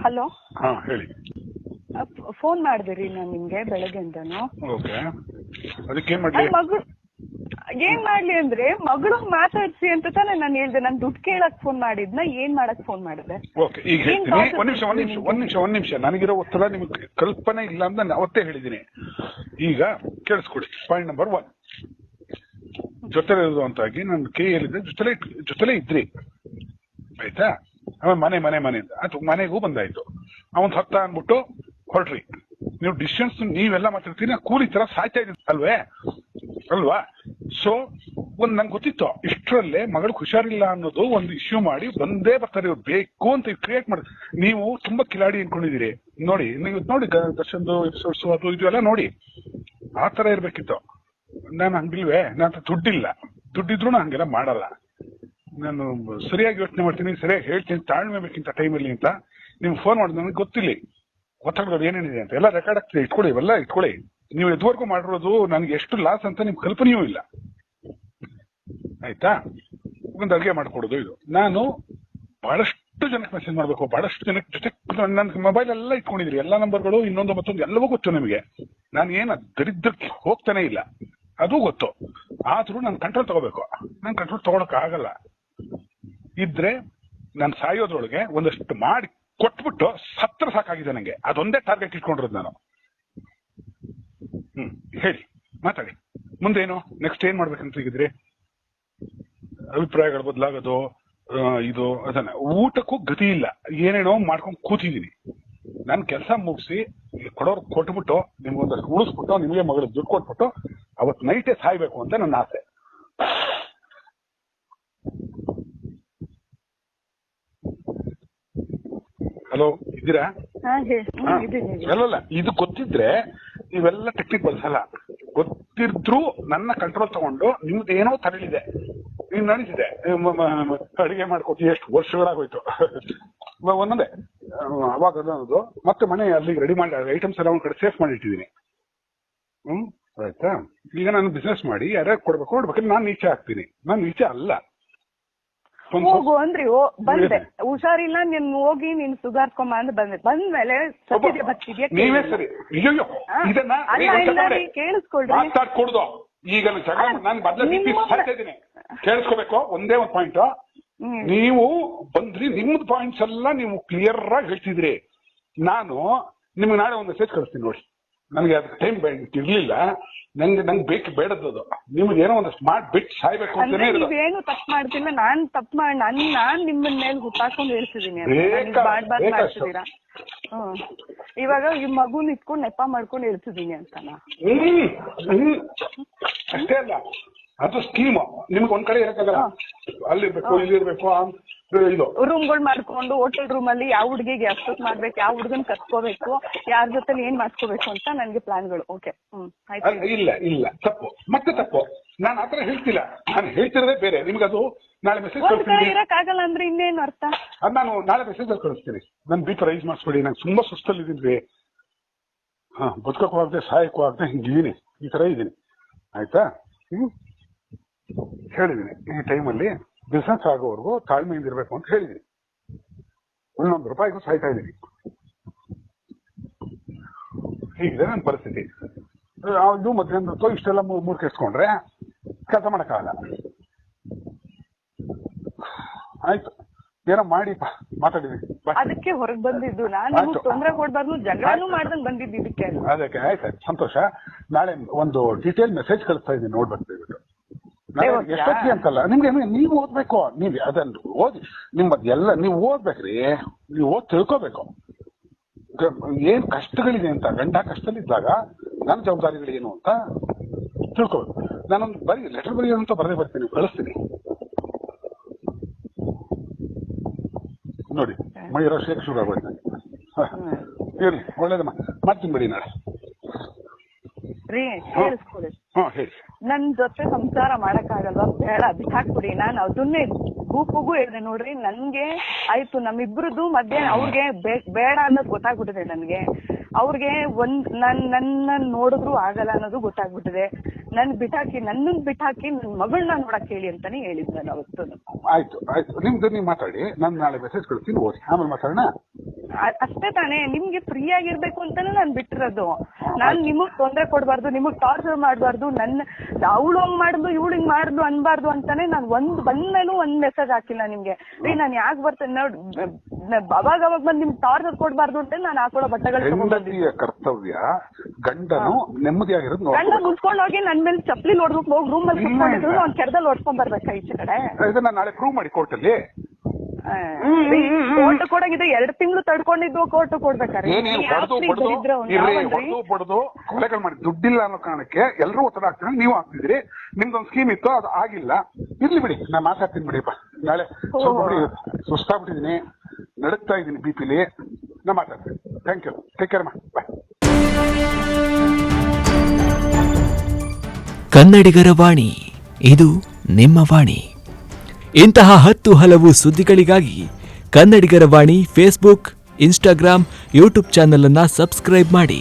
Hello. ಹಾ ಹೇಳಿ. Phone ಮಾಡಿದ್ರಿ ನಾನು ನಿಮ್ಗೆ ಬೆಳಗ್ಗೆಯಿಂದನು. ಓಕೆ, ಅದಕ್ಕೆ ಏನ್ ಮಾಡ್ಲಿ? ಏನ್ ಮಾಡ್ಲಿ ಅಂದ್ರೆ ಮಗಳು ಮಾತಾಡ್ಸಿ ಅಂತ ತಾನೇ ನಾನು ಹೇಳ್ದೆ. ನಾನು ದುಡ್ಡು ಕೇಳಕ್ ಫೋನ್ ಮಾಡಿದ್ನ ಏನ್ ಮಾಡಕ್ ಫೋನ್ ಮಾಡಿದೆ? ಓಕೆ, ಈಗ ಹೇಳ್ತೀನಿ. ಒಂದ್ ನಿಮಿಷ ನನಗಿರೋ ಒತ್ತಡ ನಿಮ್ಗೆ ಕಲ್ಪನೆ ಇಲ್ಲ ಅಂತ ನಾನು ಅವತ್ತೇ ಹೇಳಿದ್ದೀನಿ. ಈಗ ಕೇಳಿಸ್ಕೊಡಿ. ಪಾಯಿಂಟ್ ನಂಬರ್ 1, ಜೊತೆ ಇರೋದು ಅಂತಾಗಿ ನನ್ನ ಕೈ ಹೇಳಿದ್ರೆ ಜೊತೆಲೇ ಇದ್ರಿ, ಆಯ್ತಾ? ಆಮೇಲೆ ಮನೆ ಅಂತ ಅದು ಮನೆಗೂ ಬಂದಾಯ್ತು. ಅವನ್ ಹತ್ತ ಅನ್ಬಿಟ್ಟು ಹೊರಟ್ರಿ. ನೀವು ಡಿಸ್ಟೆನ್ಸ್ ನೀವೆಲ್ಲ ಮಾತಾಡ್ತೀನಿ, ಕೂಲಿ ತರ ಸಾಯ್ತಾ ಇದ್ದೀವಿ ಅಲ್ವಾ? ಸೊ ನಂಗೆ ಗೊತ್ತಿತ್ತು ಇಷ್ಟರಲ್ಲೇ ಮಗಳು ಹುಷಾರಿಲ್ಲ ಅನ್ನೋದು ಒಂದು ಇಶ್ಯೂ ಮಾಡಿ ಬಂದೇ ಬರ್ತಾರೆ ಇವ್ರು, ಬೇಕು ಅಂತ ಕ್ರಿಯೇಟ್ ಮಾಡಿ. ನೀವು ತುಂಬಾ ಕಿಲಾಡಿ ಅನ್ಕೊಂಡಿದ್ದೀರಿ. ನೋಡಿ, ನೀವು ನೋಡಿ ದರ್ಶನ್ದು ಎಪಿಸೋಡ್ಸ್ ಅದು ಇದು ಎಲ್ಲ ನೋಡಿ, ಆ ತರ ಇರ್ಬೇಕಿತ್ತು. ನಾನು ಹಂಗಿಲ್ವೇ? ನನ್ನ ದುಡ್ಡಿದ್ರು ನಾನು ಹಂಗೆಲ್ಲ ಮಾಡಲ್ಲ. ನಾನು ಸರಿಯಾಗಿ ಯೋಚನೆ ಮಾಡ್ತೀನಿ, ಸರಿಯಾಗಿ ಹೇಳ್ತೀನಿ, ತಾಳ್ಮೆ ಬೇಕಿಂತ ಟೈಮಲ್ಲಿ ಅಂತ. ನೀವು ಫೋನ್ ಮಾಡಿದ್ ನನಗೆ ಗೊತ್ತಿಲ್ಲ ಒತ್ತಡಗಳು ಏನೇನಿದೆ ಅಂತ. ಎಲ್ಲ ರೆಕಾರ್ಡ್ ಆಗ್ತದೆ, ಇಟ್ಕೊಳ್ಳಿ, ಇವೆಲ್ಲ ಇಟ್ಕೊಳ್ಳಿ. ನೀವು ಇದುವರೆಗೂ ಮಾಡಿರೋದು ನನಗೆ ಎಷ್ಟು ಲಾಸ್ ಅಂತ ನಿಮ್ ಕಲ್ಪನೆಯೂ ಇಲ್ಲ, ಆಯ್ತಾ? ಒಂದು ಅಡುಗೆ ಮಾಡ್ಕೊಡೋದು ಇದು. ನಾನು ಬಹಳಷ್ಟು ಜನಕ್ಕೆ ಮೆಸೇಜ್ ಮಾಡ್ಬೇಕು, ಬಹಳಷ್ಟು ಜನಕ್ಕೆ ಜೊತೆ ನನ್ನ ಮೊಬೈಲ್ ಎಲ್ಲ ಇಟ್ಕೊಂಡಿದ್ರಿ, ಎಲ್ಲ ನಂಬರ್ಗಳು, ಇನ್ನೊಂದು ಮತ್ತೊಂದು ಎಲ್ಲವೂ ಗೊತ್ತು ನಿಮಗೆ. ನಾನು ಏನು ದರಿದ್ರಕ್ಕೆ ಹೋಗ್ತಾನೆ ಇಲ್ಲ, ಅದು ಗೊತ್ತು. ಆದ್ರೂ ನಾನು ಕಂಟ್ರೋಲ್ ತಗೋಬೇಕು. ನಾನು ಕಂಟ್ರೋಲ್ ತಗೊಳಕ್ ಆಗಲ್ಲ. ಇದ್ರೆ ನಾನು ಸಾಯೋದ್ರೊಳಗೆ ಒಂದಷ್ಟು ಮಾಡಿ ಕೊಟ್ಬಿಟ್ಟು ಸತ್ರ ಸಾಕಾಗಿದೆ ನಂಗೆ. ಅದೊಂದೇ ಟಾರ್ಗೆಟ್ ಇಟ್ಕೊಂಡಿರೋದು ನಾನು. ಹೇಳಿ, ಮಾತಾಡಿ. ಮುಂದೇನು ನೆಕ್ಸ್ಟ್ ಏನ್ ಮಾಡ್ಬೇಕಂತ ಹೀಗಿದ್ರಿ? ಅಭಿಪ್ರಾಯಗಳು ಬದಲಾಗೋದು, ಇದು ಅದನ್ನ. ಊಟಕ್ಕೂ ಗತಿ ಇಲ್ಲ, ಏನೇನೋ ಮಾಡ್ಕೊಂಡು ಕೂತಿದ್ದೀನಿ. ನಾನು ಕೆಲಸ ಮುಗಿಸಿ ಕೊಡೋರು ಕೊಟ್ಬಿಟ್ಟು ನಿಮ್ಗೊಂದಷ್ಟು ಉಳಿಸ್ಬಿಟ್ಟು ನಿಮಗೆ ಮಗಳು ದುಡ್ಡು ಕೊಟ್ಬಿಟ್ಟು ಅವತ್ತು ನೈಟೇ ಸಾಯ್ಬೇಕು ಅಂತ ನನ್ನ ಆಸೆ. ಹಲೋ, ಇದ್ದೀರಾ? ಅಲ್ಲಲ್ಲ, ಇದು ಗೊತ್ತಿದ್ರೆ ನೀವೆಲ್ಲ ಟೆಕ್ನಿಕ್ ಬಳಸಲ್ಲ. ಗೊತ್ತಿದ್ರು ನನ್ನ ಕಂಟ್ರೋಲ್ ತಗೊಂಡು ನಿಮ್ದು ಏನೋ ತರಲಿದೆ, ನೀನ್ ನಡೀತಿದೆ, ಅಡಿಗೆ ಮಾಡ್ಕೊಟ್ಟು ಎಷ್ಟು ವರ್ಷಗಳಾಗೋಯ್ತು. ಒಂದೊಂದೇ ಅವಾಗ ಅನ್ನೋದು ಮತ್ತೆ ಮನೆ ಅಲ್ಲಿಗೆ ರೆಡಿ ಮಾಡಿ ಐಟಮ್ಸ್ ಎಲ್ಲ ಒಂದ್ ಕಡೆ ಸೇಫ್ ಮಾಡಿ ಇಟ್ಟಿದ್ದೀನಿ. ಆಯ್ತಾ? ಈಗ ನಾನು ಬಿಸ್ನೆಸ್ ಮಾಡಿ ಯಾರ್ಯಾರು ಕೊಡ್ಬೇಕು ನಾನು ಈಚೆ ಹಾಕ್ತೀನಿ. ನಾನು ಈಚೆ ಅಲ್ಲ. ಹೋಗು ಅಂದ್ರಿ, ಬಂದೆ. ಹುಷಾರಿಲ್ಲ, ನೀನ್ ಹೋಗಿ ನೀನ್ ಸುಧಾರ್ಕೊಂಬ ಅಂತ ಬಂದ್ಮೇಲೆ ಬರ್ತಿದ್ಯಾ? ನೀವೇ ಸರಿ. ಅಯ್ಯೋ, ಇದನ್ನ ಕೇಳಿಸ್ಕೊಳ್ರಿ. ಮಾತಾಡ್ಕೊಡ್ದು. ಈಗ ನಾನು ಬದಲಿದ್ದೀನಿ, ಕೇಳಿಸ್ಕೋಬೇಕು. ಒಂದೇ ಒಂದು ಪಾಯಿಂಟ್. ನೀವು ಬಂದ್ರಿ, ನಿಮ್ದು ಪಾಯಿಂಟ್ಸ್ ಎಲ್ಲ ನೀವು ಕ್ಲಿಯರ್ ಆಗಿ ಹೇಳ್ತಿದ್ರಿ. ನಾನು ನಿಮ್ಗೆ ನಾಳೆ ಒಂದು ಮೆಸೇಜ್ ಕಳಿಸ್ತೀನಿ ನೋಡಿ. ನನಗೆ ಅದಕ್ಕೆ ಟೈಮ್ ಇರ್ಲಿಲ್ಲ. ನಂಗೆ ಬೇಕು ಬೇಡದ್ದು. ನಿಮ್ಗೆ ಏನೋ ಒಂದಷ್ಟು ಮಾಡ್ಬಿಟ್ಟು ಸಾಯ್ಬೇಕು ಅಂತಾನೆ. ನೀವೇನು ತಪ್ಪು ಮಾಡ್ತಿಲ್ಲ, ನಾನ್ ತಪ್ಪು ಮಾಡಿ ನಾನ್ ನಿಮ್ಮನ್ನ ಮೇಲೆ ಹುಟ್ಟಾಕೊಂಡು ಹೇಳ್ತಿದೀನಿ. ಮಾಡ್ತಿದ್ದೀರಾ? ಇವಾಗ ಈ ಮಗುನ ಇಟ್ಕೊಂಡು ನೆಪ ಮಾಡ್ಕೊಂಡು ಹೇಳ್ತಿದೀನಿ ಅಂತಾನ? ಅಷ್ಟೇ ಅಲ್ಲ, ಅದು ಸ್ಕೀಮ್. ನಿಮ್ಗೆ ಒಂದ್ ಕಡೆ ಇರಕ್ಕಾಗಲ್ಲ, ಅಲ್ಲಿರ್ಬೇಕು ಇಲ್ಲಿರ್ಬೇಕು. ಇದು ರೂಮ್ಗಳು ಮಾಡ್ಕೊಂಡು ಹೋಟೆಲ್ ರೂಮ್ ಅಲ್ಲಿ ಯಾವ ಹುಡುಗಿಗೆ ಅಷ್ಟೊತ್ ಮಾಡ್ಬೇಕು, ಯಾವ ಹುಡುಗನ್ ಕತ್ಕೋಬೇಕು, ಯಾರ ಜೊತೆ ಏನ್ ಮಾಡ್ಕೋಬೇಕು ಅಂತ ನನ್ಗೆ ಪ್ಲಾನ್ಗಳು. ಓಕೆ, ಇಲ್ಲ ತಪ್ಪು, ಮತ್ತೆ ತಪ್ಪು. ನಾನು ಆತರ ಹೇಳ್ತಿಲ್ಲ, ನಾನು ಹೇಳ್ತಿರೋದೇ ಬೇರೆ. ನಿಮ್ಗೆ ಅದು ನಾಳೆ ಮೆಸೇಜ್ ಕಳಿಸ್ತೀನಿ. ಇರಕ್ಕಾಗಲ್ಲ ಅಂದ್ರೆ ಇನ್ನೇನು ಅರ್ಥ? ಅದು ನಾನು ನಾಳೆ ಮೆಸೇಜ್ ಅಲ್ಲಿ ಕಳಿಸ್ತೀನಿ. ನನ್ ಬಿ ಪಿ ರೈಸ್ ಮಾಡಿಸ್ಬೇಡಿ, ನಂಗೆ ತುಂಬಾ ಸುಸ್ತಲ್ಲಿದ್ದೀನಿ. ಬದುಕಕ್ಕೂ ಆಗದೆ ಸಾಯಕ್ಕೂ ಆಗದೆ ಹಿಂಗಿದ್ದೀನಿ, ಈ ತರ ಇದ್ದೀನಿ, ಆಯ್ತಾ? ಹೇಳಿದ್ದೀನಿ ಈ ಟೈಮಲ್ಲಿ ಬಿಸ್ನೆಸ್ ಆಗೋವರೆಗೂ ತಾಳ್ಮೆಯಿಂದ ಇರ್ಬೇಕು ಅಂತ ಹೇಳಿದೀನಿ. ಒಂದೊಂದು ರೂಪಾಯಿಗೂ ಸಾಯ್ತಾ ಇದ್ದೀನಿ. ಹೀಗಿದೆ ನನ್ನ ಪರಿಸ್ಥಿತಿ. ಇದು ಮಧ್ಯಾಹ್ನ ಇಷ್ಟೆಲ್ಲ ಮೂರ್ ಕೆಡ್ಸ್ಕೊಂಡ್ರೆ ಕೆಲಸ ಮಾಡಕ್ಕಾಗಲ್ಲ. ಆಯ್ತು, ಏನೋ ಮಾಡಿ ಮಾತಾಡಿದೀನಿ. ಅದಕ್ಕೆ ಹೊರಗೆ ಬಂದಿದ್ದು ನಾನು. ತೊಂದರೆ ಕೊಡ್ಬಾರ್ದು, ಜಗಳನೂ ಮಾಡ್ದಂಗ್ ಬಂದಿದ್ದು ಇದಕ್ಕೆ. ಅದಕ್ಕೆ ಆಯ್ತು, ಸಂತೋಷ. ನಾಳೆ ಒಂದು ಡೀಟೇಲ್ ಮೆಸೇಜ್ ಕಳಿಸ್ತಾ ಇದ್ದೀನಿ, ನೋಡ್ಬೇಕು ದಯವಿಟ್ಟು. ಎಷ್ಟೊತ್ತಿಗೆ ಅಂತಲ್ಲ, ನಿಮ್ಗೆ ನೀವು ಓದ್ಬೇಕು. ನೀವ್ ಅದನ್ನ ಓದಿ, ನಿಮ್ಮದೆಲ್ಲ ನೀವು ಓದ್ಬೇಕ್ರಿ. ನೀವು ಓದ್ ತಿಳ್ಕೋಬೇಕು ಏನ್ ಕಷ್ಟಗಳಿದೆ ಅಂತ. ಗಂಡ ಕಷ್ಟದಲ್ಲಿದ್ದಾಗ ನನ್ನ ಜವಾಬ್ದಾರಿಗಳೇನು ಅಂತ ತಿಳ್ಕೋಬೇಕು. ನಾನೊಂದು ಲೆಟರ್ ಬರೆಯೋದಂತ ಬರದೇ ಬರ್ತೀನಿ, ಕಳಿಸ್ತೀನಿ ನೋಡಿ. ಮೈರೋ ಶೇಖ ಶುರು ಆಗೋಯ್ತು ನನಗೆ. ಇರ್ಲಿ, ಒಳ್ಳೇದಮ್ಮ, ಮಾಡ್ತೀನಿ ಬಿಡಿ ನಾಳೆ. ಹೇಳಿ, ನನ್ ಜೊತೆ ಸಂಸಾರ ಮಾಡಕ್ಕಾಗಲ್ವಾ? ಬೇಡ, ಬಿಟ್ಟಾಕ್ಬಿಡಿ. ನಾನು ಅದನ್ನೇ ಗ್ರೂಪ್ಗೂ ಹೇಳಿದೆ ನೋಡ್ರಿ. ನನ್ಗೆ ಆಯ್ತು, ನಮ್ಮಿಬ್ರದ್ದು ಮಧ್ಯೆ ಅವ್ರಿಗೆ ಬೇಡ ಅನ್ನೋದು ಗೊತ್ತಾಗ್ಬಿಟ್ಟಿದೆ ನನ್ಗೆ. ಅವ್ರಿಗೆ ನನ್ನ ನೋಡಿದ್ರು ಆಗಲ್ಲ ಅನ್ನೋದು ಗೊತ್ತಾಗ್ಬಿಟ್ಟಿದೆ. ನನ್ನನ್ ಬಿಟ್ಟಾಕಿ ನನ್ ಮಗಳನ್ನ ನೋಡಕ್ ಹೇಳಿ ಅಂತಾನೆ ಹೇಳಿದ್ ನಾನು ಅವತ್ತು. ಆಯ್ತು, ನಿಮ್ದು ನೀವು ಮಾತಾಡಿ. ನಾನು ನಾಳೆ ಮೆಸೇಜ್ ಕಳಿಸ್ತೀನಿ, ಓದಿ ಆಮೇಲೆ ಮಾತಾಡೋಣ. ಅಷ್ಟೇ ತಾನೇ, ನಿಮ್ಗೆ ಫ್ರೀ ಆಗಿರ್ಬೇಕು ಅಂತಾನೆ ನಾನ್ ಬಿಟ್ಟಿರೋದು. ನಾನ್ ನಿಮಗ್ ತೊಂದ್ರೆ ಕೊಡ್ಬಾರ್ದು, ನಿಮಗ್ ಟಾರ್ಚರ್ ಮಾಡ್ಬಾರ್ದು, ಅವಳು ಹಂಗ್ ಮಾಡುದು ಇವಳು ಹಿಂಗ್ ಮಾಡುದು ಅನ್ಬಾರ್ದು ಅಂತಾನೆ ನಾನು ಬಂದ್ಮೇಲೂ ಒಂದ್ ಮೆಸೇಜ್ ಹಾಕಿಲ್ಲ ನಿಮ್ಗೆ. ನಾನ್ ಯಾಕೆ ಬರ್ತೇನೆ ನೋಡ್, ಅವಾಗ ಬಂದ್ ನಿಮ್ಗೆ ಟಾರ್ಚರ್ ಕೊಡ್ಬಾರ್ದು ಅಂತ ನಾನು ಹಾಕೊಳ್ಳೋ ಬಟ್ಟೆಗಳು. ಹೆಂಡತಿಯ ಕರ್ತವ್ಯ ಗಂಡನು ನೆಮ್ಮದಿಯಾಗಿರೋದು. ಗಂಡ ಮುನ್ಸ್ಕೊಂಡ್ ಹೋಗಿ ನನ್ ಮೇಲೆ ಚಪ್ಪಲಿ ಹೊಡ್ಬೇಕು, ಹೋಗಿ ರೂಮ್ ಅಲ್ಲಿ ಕುತ್ಕೊಂಡಿದ್ರು ಅವ್ನ್ ಕೆರದಲ್ಲಿ ಹೊಡ್ಕೊಂಡ್ ಬರ್ಬೇಕಾ ಈಚೆ ಕಡೆ? ಇದನ್ನ ನಾಳೆ ಪ್ರೂವ್ ಮಾಡಿ ಕೋರ್ಟಲ್ಲಿ. ಕೋರ್ಟ್ ಕೊಡಂಗಿದ್ರೆ 2 ತಿಂಗಳು ತಡ್ಕೊಂಡಿದ್ದು ಕೋರ್ಟ್ ಕೊಡ್ಬೇಕಾರೆ ಹೊಡೆದು ಕೊಲೆಗಳು ಮಾಡಿ ದುಡ್ಡಿಲ್ಲ ಅನ್ನೋ ಕಾರಣಕ್ಕೆ ಎಲ್ಲರೂ ಒತ್ತಡ ಆಗ್ತಾರೆ. ನೀವು ಆಗ್ತಿದ್ರಿ, ನಿಮ್ದೊಂದು ಸ್ಕೀಮ್ ಇತ್ತು, ಅದು ಆಗಿಲ್ಲ. ಇರ್ಲಿ ಬಿಡಿ, ನಾನು ಮಾತಾಡ್ತೀನಿ ಬಿಡಿಪ್ಪ. ನಾಳೆ ಸ್ವಲ್ಪ ಬಿಡಿ, ಸುಸ್ತಾಗ್ಬಿಟ್ಟಿದೀನಿ, ನಡುಕ್ತಾ ಇದ್ದೀನಿ ಬಿಪಿಲಿ. ನಾ ಮಾತಾಡ್ತೀನಿ. ಥ್ಯಾಂಕ್ ಯು, ಟೇಕ್ ಕೇರ್ ಮಾ, ಬಾಯ್. ಕನ್ನಡಿಗರ ವಾಣಿ, ಇದು ನಿಮ್ಮ ವಾಣಿ. ಇಂತಹ 10 ಹಲವು ಸುದ್ದಿಗಳಿಗಾಗಿ ಕನ್ನಡಿಗರ ವಾಣಿ ಫೇಸ್ಬುಕ್, ಇನ್ಸ್ಟಾಗ್ರಾಂ, ಯೂಟ್ಯೂಬ್ ಚಾನೆಲ್ ಅನ್ನು ಸಬ್ಸ್ಕ್ರೈಬ್ ಮಾಡಿ.